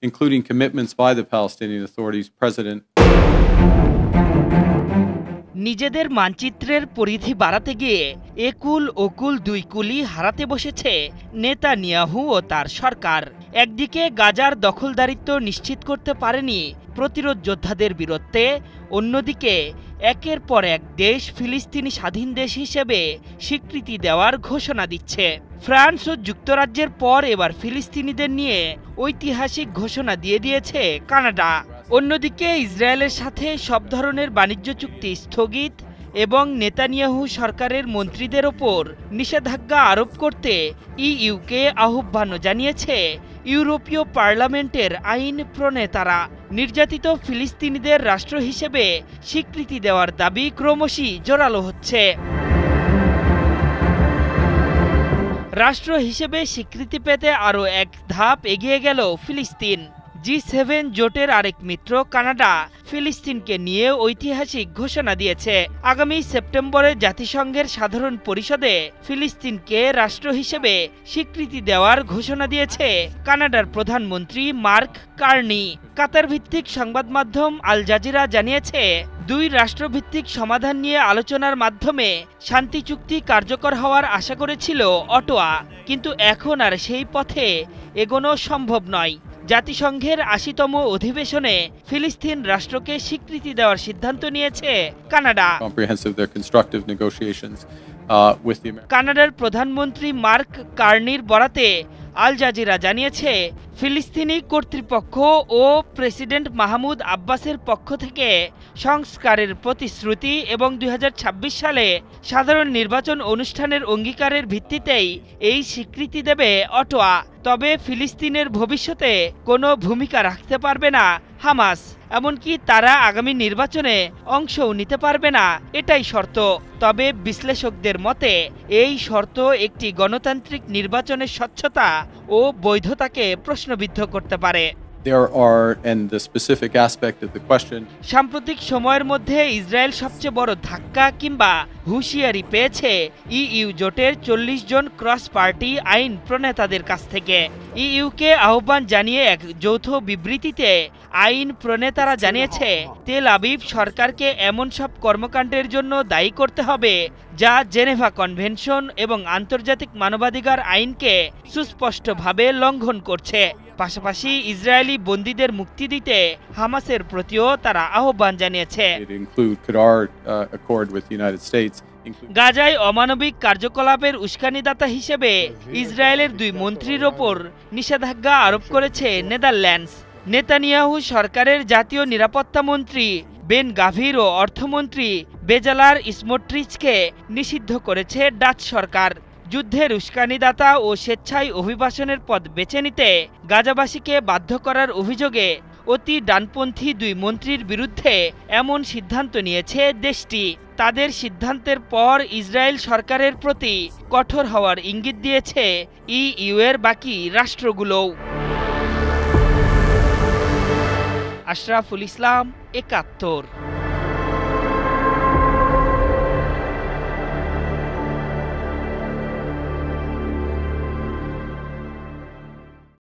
including commitments by the Palestinian Authorities. President নিজেদের মানচিত্রের পরিধি বাড়াতে গিয়ে একুল ওকুল দুই কুলি হারাতে বসেছে নেতানিয়াহু ও তার সরকার। একদিকে গাজার দখলদারিত্ব নিশ্চিত করতে পারেনি প্রতিরোধ যোদ্ধাদের বীরত্বে, অন্যদিকে একের পর এক দেশ ফিলিস্তিনি স্বাধীন দেশ হিসেবে স্বীকৃতি দেওয়ার ঘোষণা দিচ্ছে। ফ্রান্স ও যুক্তরাজ্যের পর এবার ফিলিস্তিনিদের নিয়ে ঐতিহাসিক ঘোষণা দিয়ে দিয়েছে কানাডা। অন্যদিকে ইসরায়েলের সাথে সব ধরনের বাণিজ্য চুক্তি স্থগিত এবং নেতানিয়াহু সরকারের মন্ত্রীদের ওপর নিষেধাজ্ঞা আরোপ করতে ইইউকে আহ্বান জানিয়েছে ইউরোপীয় পার্লামেন্টের আইন প্রণেতারা। নির্যাতিত ফিলিস্তিনিদের রাষ্ট্র হিসেবে স্বীকৃতি দেওয়ার দাবি ক্রমশই জোরালো হচ্ছে। রাষ্ট্র হিসেবে স্বীকৃতি পেতে আরও এক ধাপ এগিয়ে গেল ফিলিস্তিন। G7 জোটের আরেক মিত্র কানাডা ফিলিস্তিনকে নিয়ে ঐতিহাসিক ঘোষণা দিয়েছে। আগামী সেপ্টেম্বরে জাতিসংঘের সাধারণ পরিষদে ফিলিস্তিনকে রাষ্ট্র হিসেবে স্বীকৃতি দেওয়ার ঘোষণা দিয়েছে কানাডার প্রধানমন্ত্রী মার্ক কার্নি। কাতার ভিত্তিক সংবাদ মাধ্যম আল জাজিরা জানিয়েছে, দুই রাষ্ট্রভিত্তিক সমাধান নিয়ে আলোচনার মাধ্যমে শান্তি চুক্তি কার্যকর হওয়ার আশা করেছিল অটোয়া, কিন্তু এখন আর সেই পথে এগোনো সম্ভব নয়। জাতিসংঘের ৮০তম অধিবেশনে ফিলিস্তিন রাষ্ট্রকে স্বীকৃতি দেওয়ার সিদ্ধান্ত নিয়েছে কানাডা। কানাডার প্রধানমন্ত্রী মার্ক কার্নির বরাতে আল জাজিরা জানিয়েছে, ফিলিস্তিনি কর্তৃপক্ষ ও প্রেসিডেন্ট মাহমুদ আব্বাসের পক্ষ থেকে সংস্কারের প্রতিশ্রুতি এবং ২০২৬ সালে সাধারণ নির্বাচন অনুষ্ঠানের অঙ্গীকারের ভিত্তিতেই এই স্বীকৃতি দেবে অটোয়া। তবে ফিলিস্তিনের ভবিষ্যতে কোনো ভূমিকা রাখতে পারবে না হামাস, এমনকি তারা আগামী নির্বাচনে অংশও নিতে পারবে না, এটাই শর্ত। তবে বিশ্লেষকদের মতে এই শর্ত একটি গণতান্ত্রিক নির্বাচনের স্বচ্ছতা ও বৈধতাকে প্রশ্নবিদ্ধ করতে পারে। সাম্প্রতিক সময়ের মধ্যে ইসরায়েল সবচেয়ে বড় ধাক্কা কিংবা হুঁশিয়ারি পেয়েছে ইইউ জোটের ৪০ জন ক্রস পার্টি আইন প্রণেতাদের কাছ থেকে। ইইউকে আহ্বান জানিয়ে এক যৌথ বিবৃতিতে আইন প্রণেতারা জানিয়েছে, তেল আবিব সরকারকে এমন সব কর্মকাণ্ডের জন্য দায়ী করতে হবে যা জেনেভা কনভেনশন এবং আন্তর্জাতিক মানবাধিকার আইনকে সুস্পষ্টভাবে লঙ্ঘন করছে। পাশাপাশি ইসরায়েলি বন্দীদের মুক্তি দিতে হামাসের প্রতিও তারা আহ্বান জানিয়েছে। গাজায় অমানবিক কার্যকলাপের উস্কানিদাতা হিসেবে ইসরায়েলের দুই মন্ত্রীর ওপর নিষেধাজ্ঞা আরোপ করেছে নেদারল্যান্ডস। নেতানিয়াহু সরকারের জাতীয় নিরাপত্তা মন্ত্রী বেন গাভির ও অর্থমন্ত্রী বেজালার স্মোট্রিচকে নিষিদ্ধ করেছে ডাচ সরকার। যুদ্ধের উস্কানিদাতা ও স্বেচ্ছায় অভিবাসনের পথ বেছে নিতে গাজাবাসীকে বাধ্য করার অভিযোগে অতি ডানপন্থী দুই মন্ত্রীর বিরুদ্ধে এমন সিদ্ধান্ত নিয়েছে দেশটি। তাদের সিদ্ধান্তের পর ইসরায়েল সরকারের প্রতি কঠোর হওয়ার ইঙ্গিত দিয়েছে ইইউ এর বাকি রাষ্ট্রগুলোও। আশরাফুল ইসলাম, ৭১।